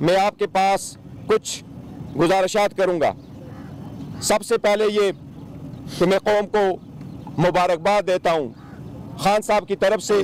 मैं आपके पास कुछ गुजारिशात करूँगा। सबसे पहले ये कि मैं कौम को मुबारकबाद देता हूँ। खान साहब की तरफ से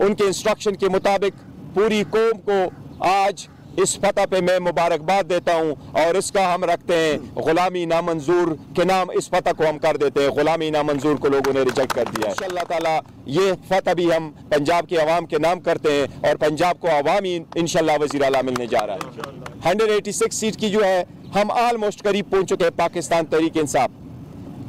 उनके इंस्ट्रक्शन के मुताबिक पूरी कौम को आज इस फतह पे मैं मुबारकबाद देता हूँ और इसका हम रखते हैं गुलामी नामंजूर के नाम। इस फतह को हम कर देते हैं, गुलामी नामंजूर को लोगों ने रिजेक्ट कर दिया है। इंशाअल्लाह ताला ये फतह भी हम पंजाब के अवाम के नाम करते हैं और पंजाब को अवामी इंशाअल्लाह वज़ीर आला मिलने जा रहा है। 186 सीट की जो है हम ऑलमोस्ट करीब पहुँच चुके हैं पाकिस्तान तहरीक इंसाफ।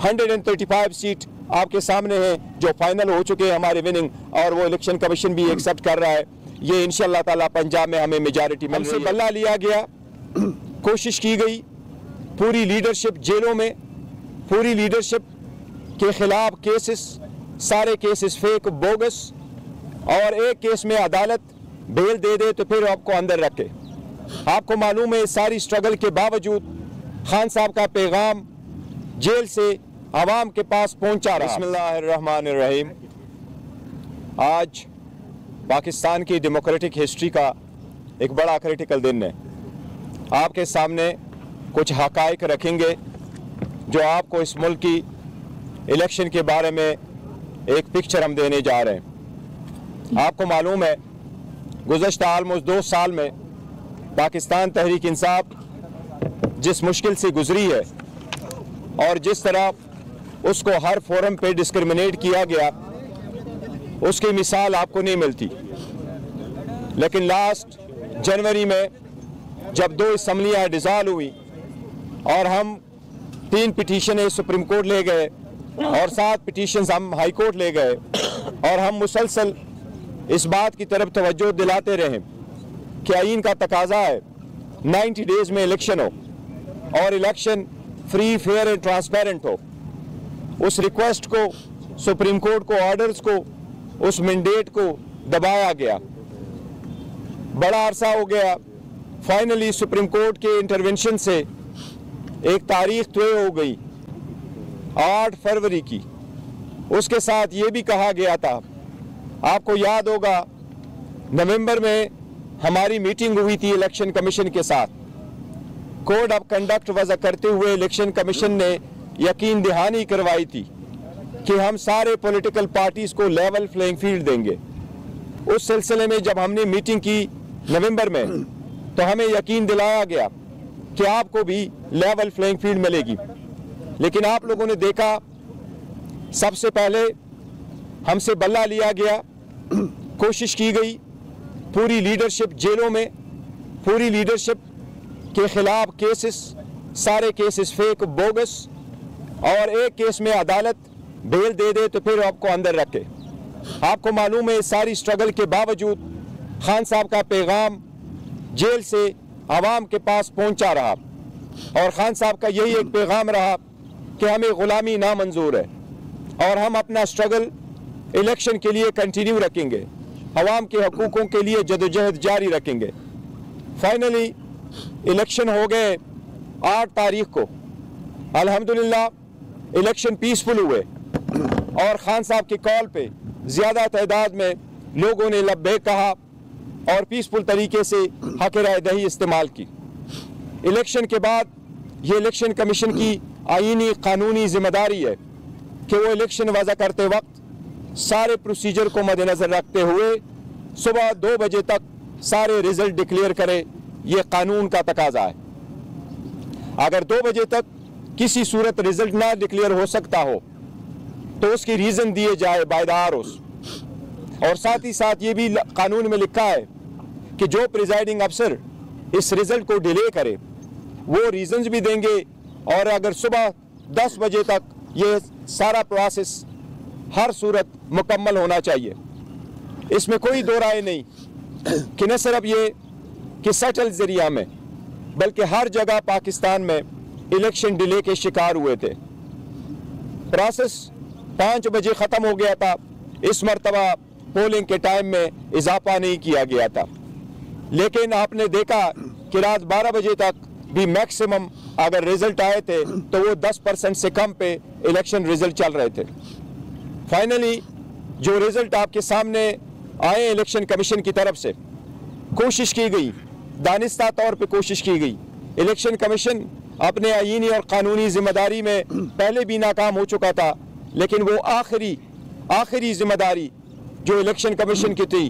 135 सीट आपके सामने है जो फाइनल हो चुके हैं हमारे विनिंग, और वो इलेक्शन कमीशन भी एक्सेप्ट कर रहा है। ये इंशाअल्लाह ताला पंजाब में हमें मेजॉरिटी मिल रही है। बल्ला लिया गया, कोशिश की गई, पूरी लीडरशिप जेलों में, पूरी लीडरशिप के खिलाफ केसेस, सारे केसेस फेक बोगस, और एक केस में अदालत बेल दे दे तो फिर आपको अंदर रखे। आपको मालूम है सारी स्ट्रगल के बावजूद खान साहब का पैगाम जेल से आवाम के पास पहुंचा रहा। बिस्मिल्लाहिर्रहमानिर्रहीम। आज पाकिस्तान की डेमोक्रेटिक हिस्ट्री का एक बड़ा क्रिटिकल दिन है। आपके सामने कुछ हक़ाइक़ रखेंगे जो आपको इस मुल्क की इलेक्शन के बारे में एक पिक्चर हम देने जा रहे हैं। आपको मालूम है गुज़श्ता ऑलमोस्ट 2 साल में पाकिस्तान तहरीक इंसाफ जिस मुश्किल से गुजरी है और जिस तरह उसको हर फोरम पे डिस्क्रिमिनेट किया गया, उसकी मिसाल आपको नहीं मिलती। लेकिन लास्ट जनवरी में जब 2 असम्बलियाँ डिज़ॉल्व हुई और हम 3 पिटीशन सुप्रीम कोर्ट ले गए और 7 पिटीशन हम हाई कोर्ट ले गए, और हम मुसलसल इस बात की तरफ तवज्जो दिलाते रहे कि आईन का तकाजा है 90 डेज में इलेक्शन हो और election free, fair and transparent हो। उस रिक्वेस्ट को, सुप्रीम कोर्ट को, ऑर्डर्स को, उस मैंडेट को दबाया गया। बड़ा अरसा हो गया। फाइनली सुप्रीम कोर्ट के इंटरवेंशन से एक तारीख तय हो गई 8 फरवरी की। उसके साथ ये भी कहा गया था, आपको याद होगा नवंबर में हमारी मीटिंग हुई थी इलेक्शन कमीशन के साथ। कोड ऑफ कंडक्ट वज़ा करते हुए इलेक्शन कमीशन ने यकीन दहानी करवाई थी कि हम सारे पॉलिटिकल पार्टीज को लेवल प्लेइंग फील्ड देंगे। उस सिलसिले में जब हमने मीटिंग की नवंबर में तो हमें यकीन दिलाया गया कि आपको भी लेवल प्लेइंग फील्ड मिलेगी। लेकिन आप लोगों ने देखा, सबसे पहले हमसे बल्ला लिया गया, कोशिश की गई, पूरी लीडरशिप जेलों में, पूरी लीडरशिप के खिलाफ केसेस, सारे केसेस फेक बोगस, और एक केस में अदालत बेल दे दे तो फिर आपको अंदर रखे। आपको मालूम है सारी स्ट्रगल के बावजूद खान साहब का पैगाम जेल से आवाम के पास पहुंचा रहा, और खान साहब का यही एक पैगाम रहा कि हमें गुलामी नामंजूर है और हम अपना स्ट्रगल इलेक्शन के लिए कंटिन्यू रखेंगे, आवाम के हकूकों के लिए जदोजहद जारी रखेंगे। फाइनली इलेक्शन हो गए 8 तारीख को। अल्हम्दुलिल्लाह इलेक्शन पीसफुल हुए और खान साहब की कॉल पे ज़्यादा तादाद में लोगों ने लब्बैक कहा और पीसफुल तरीके से हक राय दही इस्तेमाल की। इलेक्शन के बाद ये इलेक्शन कमीशन की आईनी कानूनी जिम्मेदारी है कि वो इलेक्शन वज़ा करते वक्त सारे प्रोसीजर को मद्देनज़र रखते हुए सुबह 2 बजे तक सारे रिजल्ट डिक्लेयर करे। ये कानून का तकाजा है। अगर 2 बजे तक किसी सूरत रिजल्ट ना डिक्लेयर हो सकता हो तो उसकी रीज़न दिए जाए बाय द आरओस। और साथ ही साथ ये भी कानून में लिखा है कि जो प्रिजाइडिंग अफसर इस रिजल्ट को डिले करे वो रीजंस भी देंगे, और अगर सुबह 10 बजे तक ये सारा प्रोसेस हर सूरत मुकम्मल होना चाहिए। इसमें कोई दो राय नहीं कि न सिर्फ ये कि सटल जरिया में बल्कि हर जगह पाकिस्तान में इलेक्शन डिले के शिकार हुए थे। प्रोसेस 5 बजे ख़त्म हो गया था। इस मरतबा पोलिंग के टाइम में इजाफा नहीं किया गया था, लेकिन आपने देखा कि रात 12 बजे तक भी मैक्सिमम अगर रिजल्ट आए थे तो वो 10% से कम पे इलेक्शन रिजल्ट चल रहे थे। फाइनली जो रिजल्ट आपके सामने आए इलेक्शन कमीशन की तरफ से, कोशिश की गई दानिस्ता तौर पे कोशिश की गई। इलेक्शन कमीशन अपने आईनी और कानूनी जिम्मेदारी में पहले भी नाकाम हो चुका था, लेकिन वो आखिरी जिम्मेदारी जो इलेक्शन कमीशन की थी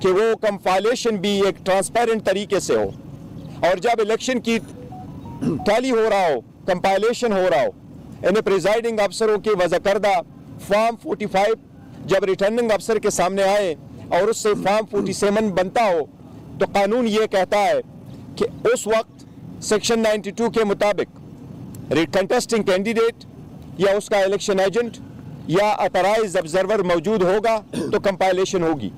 कि वो कंपाइलेशन भी एक ट्रांसपेरेंट तरीके से हो, और जब इलेक्शन की टैली हो रहा हो, कंपाइलेशन हो रहा हो, इन प्रिजाइडिंग अफसरों के वज़ा करदा फॉर्म 45 जब रिटर्निंग अफसर के सामने आए और उससे फॉर्म 47 बनता हो, तो कानून ये कहता है कि उस वक्त सेक्शन 92 के मुताबिक कंटेस्टिंग कैंडिडेट या उसका इलेक्शन एजेंट या ऑथराइज्ड ऑब्जर्वर मौजूद होगा तो कंपाइलेशन होगी।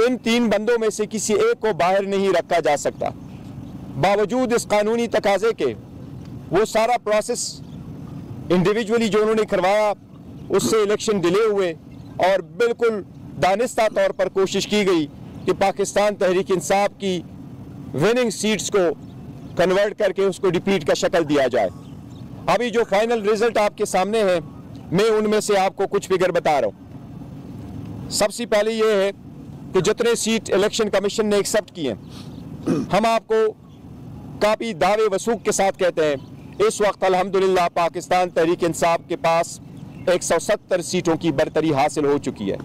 इन 3 बंदों में से किसी एक को बाहर नहीं रखा जा सकता। बावजूद इस कानूनी तकाजे के वो सारा प्रोसेस इंडिविजुअली जो उन्होंने करवाया, उससे इलेक्शन डिले हुए और बिल्कुल दानिस्ता तौर पर कोशिश की गई कि पाकिस्तान तहरीक इंसाफ की विनिंग सीट्स को कन्वर्ट करके उसको डिफीट का शक्ल दिया जाए। अभी जो फाइनल रिजल्ट आपके सामने है, मैं उनमें से आपको कुछ फिगर बता रहा हूँ। सबसे पहले ये है कि जितने सीट इलेक्शन कमीशन ने एक्सेप्ट किए, हम आपको काफ़ी दावे वसूख के साथ कहते हैं, इस वक्त अल्हम्दुलिल्लाह पाकिस्तान तहरीक इंसाफ के पास 170 सीटों की बरतरी हासिल हो चुकी है।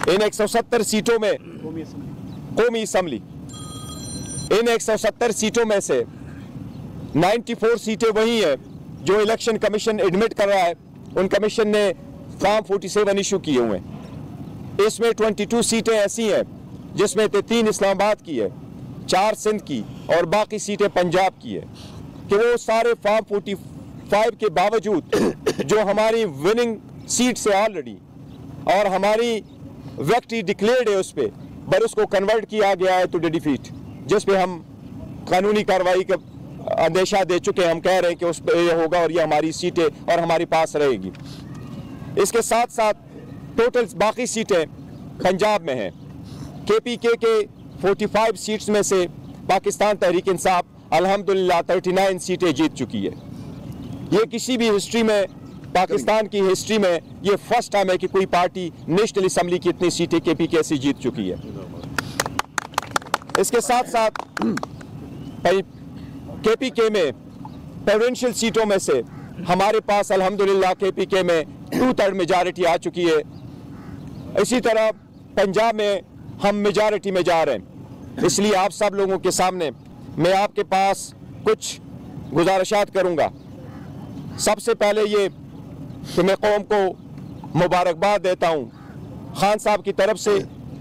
इन 170 सीटों में कौमी असम्बली, इन 170 सीटों में से 94 सीटें वही हैं जो इलेक्शन कमीशन एडमिट कर रहा है। उन कमीशन ने फॉर्म 47 इशू किए हुए हैं। इसमें 22 सीटें ऐसी हैं जिसमें 3 इस्लामाबाद की है, 4 सिंध की और बाकी सीटें पंजाब की है, कि वो सारे फॉर्म 45 के बावजूद जो हमारी विनिंग सीट से ऑलरेडी और हमारी विक्ट्री डिक्लेयर्ड है उस पर उसको कन्वर्ट किया गया है टू डिफीट, जिस पे हम कानूनी कार्रवाई का अंदेशा दे चुके हैं। हम कह रहे हैं कि उस पर ये होगा और ये हमारी सीटें और हमारे पास रहेगी। इसके साथ साथ टोटल बाकी सीटें पंजाब में हैं। KPK के 45 सीट्स में से पाकिस्तान तहरीक इंसाफ अल्हम्दुलिल्लाह 39 सीटें जीत चुकी है। ये किसी भी हिस्ट्री में, पाकिस्तान की हिस्ट्री में ये फर्स्ट टाइम है कि कोई पार्टी नेशनल असम्बली की इतनी सीटें KPK से जीत चुकी है। इसके साथ साथ KPK में प्रोविंशियल सीटों में से हमारे पास अल्हम्दुलिल्लाह KPK में 2/3 मेजॉरिटी आ चुकी है। इसी तरह पंजाब में हम मेजॉरिटी में जा रहे हैं। इसलिए आप सब लोगों के सामने मैं आपके पास कुछ गुजारिशात करूंगा। सबसे पहले ये कि मैं कौम को मुबारकबाद देता हूँ। खान साहब की तरफ से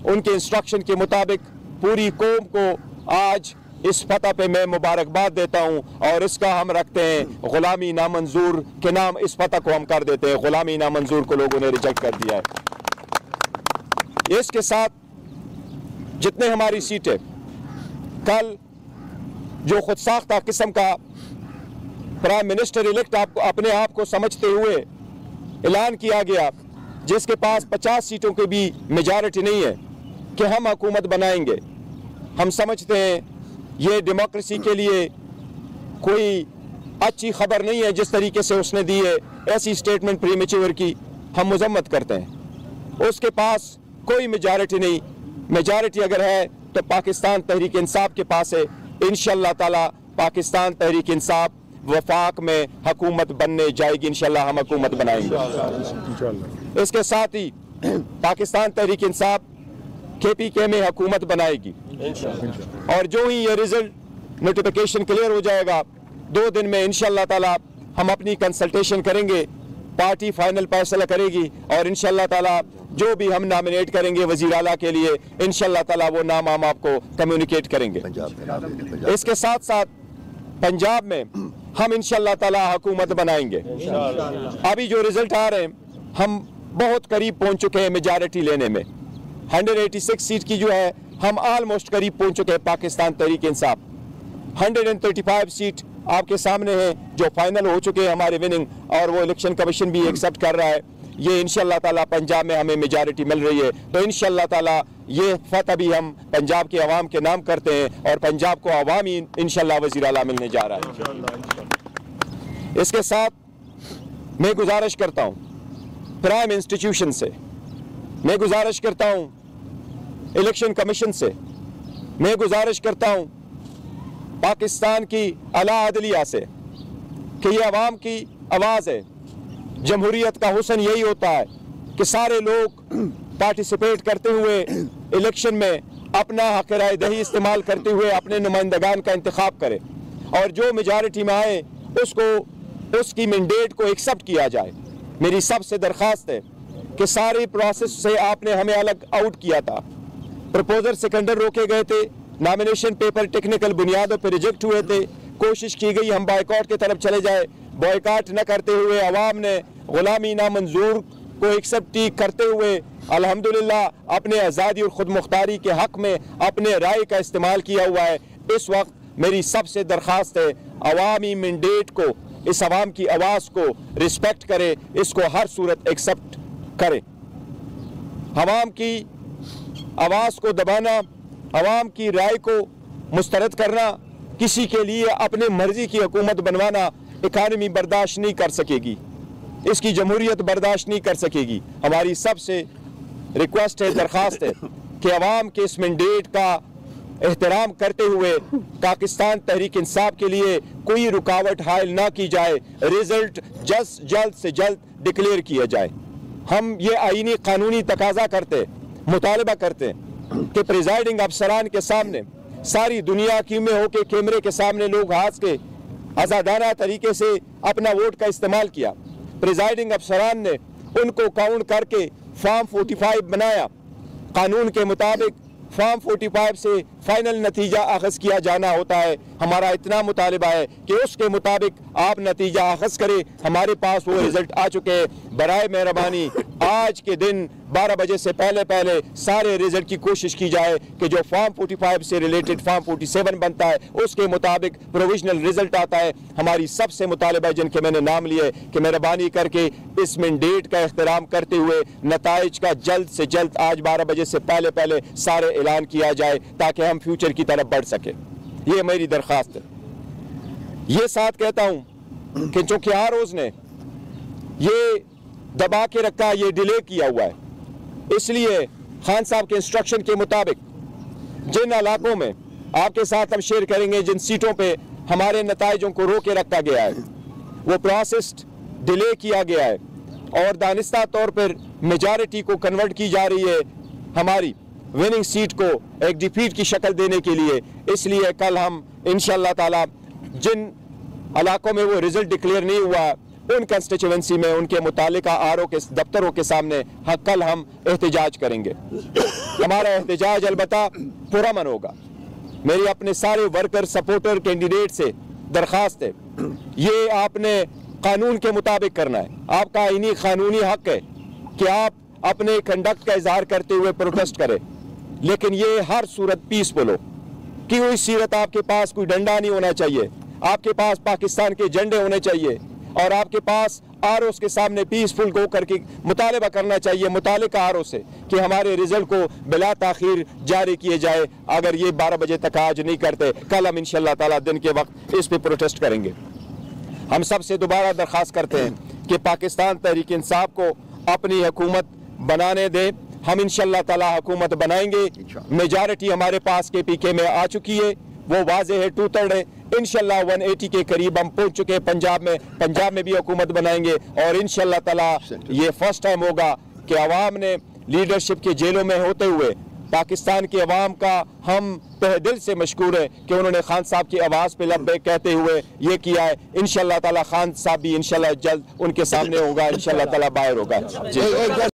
उनके इंस्ट्रक्शन के मुताबिक पूरी कौम को आज इस फतह पे मैं मुबारकबाद देता हूँ, और इसका हम रखते हैं गुलामी नामंजूर के नाम। इस फतह को हम कर देते हैं, गुलामी नामंजूर को लोगों ने रिजेक्ट कर दिया है। इसके साथ जितने हमारी सीटें, कल जो खुद साख्ता किस्म का प्राइम मिनिस्टर इलेक्ट अपने आप को समझते हुए ऐलान किया गया, जिसके पास 50 सीटों की भी मेजॉरिटी नहीं है, कि हम हुकूमत बनाएंगे। हम समझते हैं ये डेमोक्रेसी के लिए कोई अच्छी खबर नहीं है। जिस तरीके से उसने दी है ऐसी स्टेटमेंट प्रीमेच्योर की, हम मजम्मत करते हैं। उसके पास कोई मेजॉरिटी नहीं। मेजॉरिटी अगर है तो पाकिस्तान तहरीक इंसाफ के पास है। इंशाअल्लाह ताला पाकिस्तान तहरीक इंसाफ वफाक में हुकूमत बनने जाएगी। इंशाअल्लाह हम हुकूमत बनाएंगे। इसके साथ ही पाकिस्तान तहरीक इंसाफ KPK में हुकूमत बनाएगी, और जो ही ये रिजल्ट नोटिफिकेशन क्लियर हो जाएगा 2 दिन में इंशाअल्लाह ताला हम अपनी कंसल्टेशन करेंगे, पार्टी फाइनल फैसला करेगी, और इंशाअल्लाह ताला जो भी हम नॉमिनेट करेंगे वजीर आला के लिए, इंशाअल्लाह ताला वो नाम हम आपको कम्युनिकेट करेंगे। इसके साथ साथ पंजाब में हम इंशाअल्लाह ताला हुकूमत बनाएंगे। अभी जो रिजल्ट आ रहे हैं, हम बहुत करीब पहुंच चुके हैं मेजॉरिटी लेने में। 186 सीट की जो है हम ऑलमोस्ट करीब पहुंच चुके हैं पाकिस्तान तहरीक इंसाफ। 135 सीट आपके सामने है जो फाइनल हो चुके हैं हमारे विनिंग, और वो इलेक्शन कमीशन भी एक्सेप्ट कर रहा है। ये इंशाअल्लाह ताला पंजाब में हमें मेजॉरिटी मिल रही है, तो इंशाअल्लाह ताला ये फतह भी हम पंजाब के अवाम के नाम करते हैं, और पंजाब को अवाम ही इंशाअल्लाह वज़ीर आला मिलने जा रहा है। इसके साथ मैं गुजारिश करता हूँ प्राइम इंस्टीट्यूशन से, मैं गुजारिश करता हूँ इलेक्शन कमीशन से मैं गुजारिश करता हूँ पाकिस्तान की आला अदलिया से कि ये अवाम की आवाज़ है। जमहूरियत का हुस्न यही होता है कि सारे लोग पार्टिसिपेट करते हुए इलेक्शन में अपना हक़ राय दही इस्तेमाल करते हुए अपने नुमाइंदगान का इंतखाब करें और जो मेजॉरिटी में आए उसकी मैंडेट को एक्सेप्ट किया जाए। मेरी सबसे दरख्वास्त है कि सारी प्रोसेस से आपने हमें अलग आउट किया था। प्रपोजल सेकेंडर रोके गए थे, नॉमिनेशन पेपर टेक्निकल बुनियादों पर रिजेक्ट हुए थे, कोशिश की गई हम बॉयकॉट की तरफ चले जाए। बॉयकॉट न करते हुए अवाम ने गुलामी नामंजूर को एक्सेप्ट करते हुए अल्हम्दुलिल्लाह अपने आज़ादी और खुद मुख्तारी के हक़ में अपने राय का इस्तेमाल किया हुआ है। इस वक्त मेरी सबसे दरख्वास्त है अवामी मैंडेट को, इस अवाम की आवाज़ को रिस्पेक्ट करे, इसको हर सूरत एक्सेप्ट करे। अवाम की आवाज़ को दबाना, अवाम की राय को मुस्तरद करना, किसी के लिए अपने मर्जी की हुकूमत बनवाना इकानमी बर्दाश्त नहीं कर सकेगी, इसकी जमहूरियत बर्दाश्त नहीं कर सकेगी। हमारी सबसे रिक्वेस्ट है, दरख्वास्त है कि अवाम के इस मैंडेट का एहतराम करते हुए पाकिस्तान तहरीक इंसाफ के लिए कोई रुकावट हायल ना की जाए, रिजल्ट जल्द से जल्द डिक्लेयर किया जाए। हम ये आईनी कानूनी तकाजा करते, मुतालबा करते कि प्रिजाइडिंग अफसरान के सामने सारी दुनिया की में होकर कैमरे के सामने लोग हाथ के आज़ादाना तरीके से अपना वोट का इस्तेमाल किया। प्रिजाइडिंग अफसरान ने उनको काउंट करके फॉर्म 45 बनाया। कानून के मुताबिक फॉर्म 45 से फाइनल नतीजा अखज़ किया जाना होता है। हमारा इतना मुतालिबा है कि उसके मुताबिक आप नतीजा अखज़ करें। हमारे पास वो रिजल्ट आ चुके हैं। बराए मेहरबानी आज के दिन 12 बजे से पहले सारे रिजल्ट की कोशिश की जाए कि जो फॉर्म 45 से रिलेटेड फॉर्म 47 बनता है उसके मुताबिक प्रोविजनल रिजल्ट आता है। हमारी सबसे मुतालिबा जिनके मैंने नाम लिए कि मेहरबानी करके इस मैंडेट का एहतराम करते हुए नताइज का जल्द से जल्द आज 12 बजे से पहले सारे ऐलान किया जाए ताकि हम फ्यूचर की तरफ बढ़ सके। ये मेरी दरख्वास्त है। ये साथ कहता हूँ कि चूंकि हर रोज ने ये दबा के रखा, ये डिले किया हुआ है, इसलिए खान साहब के इंस्ट्रक्शन के मुताबिक जिन इलाकों में आपके साथ हम शेयर करेंगे, जिन सीटों पे हमारे नताइजों को रोके रखा गया है, वो प्रोसेस डिले किया गया है और दानिस्ता तौर पर मेजॉरिटी को कन्वर्ट की जा रही है हमारी विनिंग सीट को एक डिफीट की शक्ल देने के लिए। इसलिए कल हम इंशाअल्लाह ताला जिन इलाकों में वो रिजल्ट डिक्लेयर नहीं हुआ उन कंस्टिट्यूएंसी में उनके मुतालिका आरओ के दफ्तरों के सामने कल हम एहतजाज करेंगे। हमारा एहतजाज अलबत्ता पुरअमन होगा। मेरी अपने सारे वर्कर सपोर्टर कैंडिडेट से दरख्वास्त है, ये आपने कानून के मुताबिक करना है। आपका आईनी कानूनी हक है कि आप अपने कंडक्ट का इजहार करते हुए प्रोटेस्ट करें, लेकिन ये हर सूरत पीसफुल हो कि कोई सीरत आपके पास कोई डंडा नहीं होना चाहिए, आपके पास पाकिस्तान के झंडे होने चाहिए और आपके पास आरओ के सामने पीसफुल गो करके मुतालिबा करना चाहिए मुतालिका आरओ से कि हमारे रिजल्ट को बिला ताखीर जारी किए जाए। अगर ये 12 बजे तक आज नहीं करते, कल हम इंशाअल्लाह ताला दिन के वक्त इस पे प्रोटेस्ट करेंगे। हम सबसे दोबारा दरख्वास्त करते हैं कि पाकिस्तान तहरीक इंसाफ को अपनी हुकूमत बनाने दें। हम इंशाअल्लाह ताला हुकूमत बनाएंगे। मेजॉरिटी हमारे पास KPK में आ चुकी है, वो वाज़ेह है, 2/3 है। इंशाअल्लाह 180 के करीब हम पहुंच चुके हैं। पंजाब में भी हुकूमत बनाएंगे और इंशाअल्लाह ताला ये फर्स्ट टाइम होगा कि अवाम ने लीडरशिप के जेलों में होते हुए पाकिस्तान की अवाम का हम तहे दिल से मशकूर है कि उन्होंने खान साहब की आवाज़ पे लब्बैक कहते हुए ये किया है। इंशाअल्लाह ताला खान साहब भी इंशाअल्लाह जल्द उनके सामने होगा, इंशाअल्लाह ताला बाहर होगा।